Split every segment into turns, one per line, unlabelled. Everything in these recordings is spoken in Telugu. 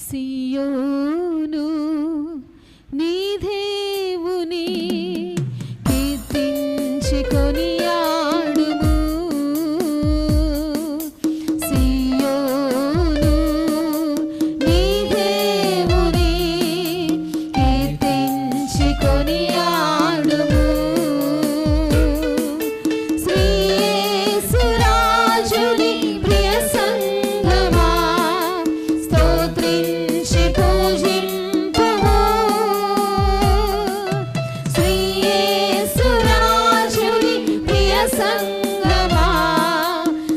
సియోను నీ దేవుని కీర్తించి కొనియాడుము. సియోను నీ దేవుని కీర్తించి కొనియాడుము. శ్రీ యేసు రాజుని ప్రియ సంఘమా స్తోత్రించి పూజింపుము. శ్రీ యేసు రాజుని ప్రియ సంఘమా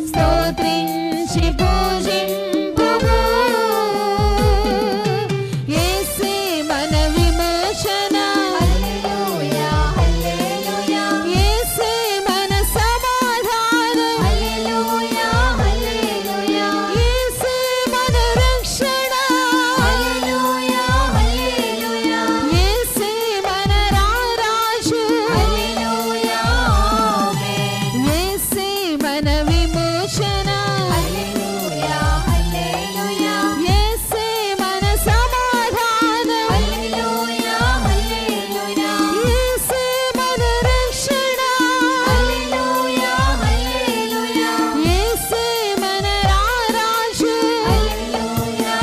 స్తోత్రించి పూజింపుము. యేసే మన విమోచన, హల్లెలూయా హల్లెలూయా. యేసే మన సమాధానం, హల్లెలూయా హల్లెలూయా. యేసే మన రక్షణ, హల్లెలూయా హల్లెలూయా. యేసే మన రారాజు, హల్లెలూయా ఆమేన్. యేసే మన విమోచన, హల్లెలూయా హల్లెలూయా. యేసే మన సమాధానం, హల్లెలూయా హల్లెలూయా. యేసే మన రక్షణ, హల్లెలూయా హల్లెలూయా. యేసే మన రారాజు, హల్లెలూయా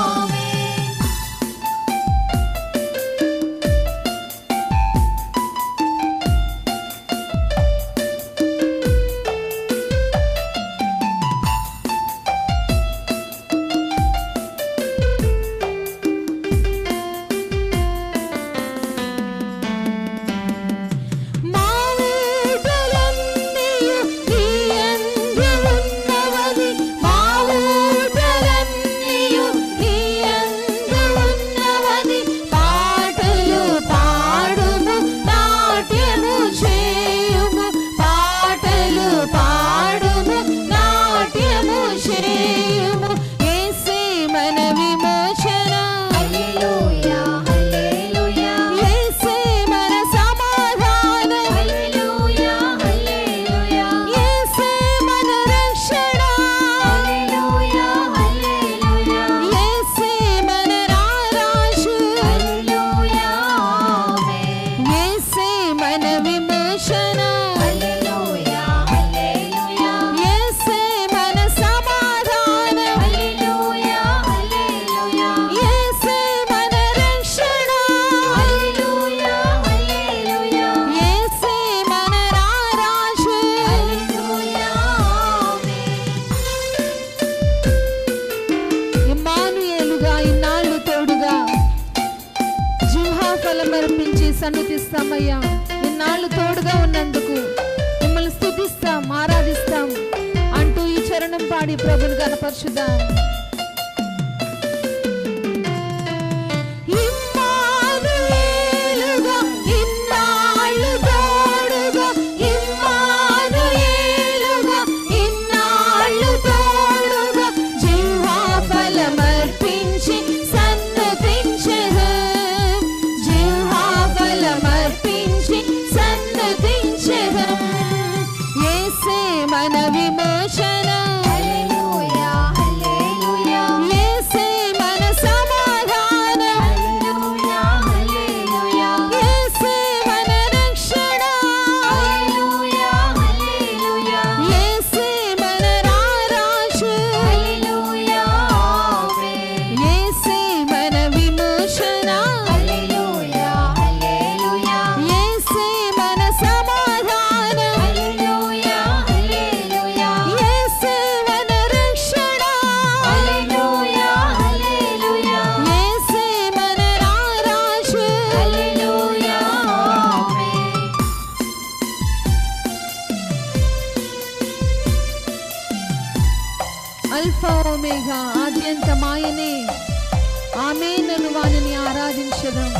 ఆమేన్. మా ఊటలన్నీయు నీ యందు ఉన్నవని, మా ఊటలన్నీయు నీ యందు ఉన్నవని. పాటలు పాడుము, నాట్యము చేయుము. పాటలు పాడుము, నాట్యము చేయుము. యేసే మన విమోచన, హల్లెలూయా హల్లెలూయా. యేసే మన సమాధానం, హల్లెలూయా హల్లెలూయా. యేసే మన రక్షణ, హల్లెలూయా హల్లెలూయా. యేసే మన రారాజు, హల్లెలూయా ఆమేన్. యేసే మన విమోచన, హల్లెలూయా హల్లెలూయా. యేసే మన సమాధానం, హల్లెలూయా హల్లెలూయా. యేసే మన రక్షణ, హల్లెలూయా హల్లెలూయా. యేసే మన రారాజు, హల్లెలూయా ఆమేన్. ఇమ్మానుయేలుగా ఇన్నాళ్ళు తోడుగా జిహ్వా ఫలం అర్పించి సన్నుతిస్తామయ్యా. ఇన్నాళ్ళు తోడుగా ఉన్నందుకు మిమ్మల్ని స్తుతిస్తాం, ఆరాధిస్తాం అంటూ ఈ చరణం పాడి ప్రభుని గణపరచుదాం. ఇమ్మానుయేలుగా ఇన్నాళ్ళు తోడుగా, ఇమ్మానుయేలుగా ఇన్నాళ్ళు తోడుగా జిహ్వా ఫలమర్పించి సన్నుతించెదం. జిహ్వా ఫలమర్పించి సన్నుతించెదం. యేసే మన విమోచన, హల్లెలూయా హల్లెలూయా. యేసే మన సమాధానం, హల్లెలూయా హల్లెలూయా. యేసే మన రక్షణ, హల్లెలూయా హల్లెలూయా. యేసే మన రారాజు, హల్లెలూయా ఆమేన్. యేసే మన విమోచన, హల్లెలూయా హల్లెలూయా. యేసే మన సమాధానం, హల్లెలూయా హల్లెలూయా. యేసే మన రక్షణ, హల్లెలూయా హల్లెలూయా. యేసే మన రారాజు, హల్లెలూయా ఆమేన్. అల్ఫా ఒమేగా ఆద్యంతమాయనే ఆమేన్ అను వానిని ఆరాధించెదం.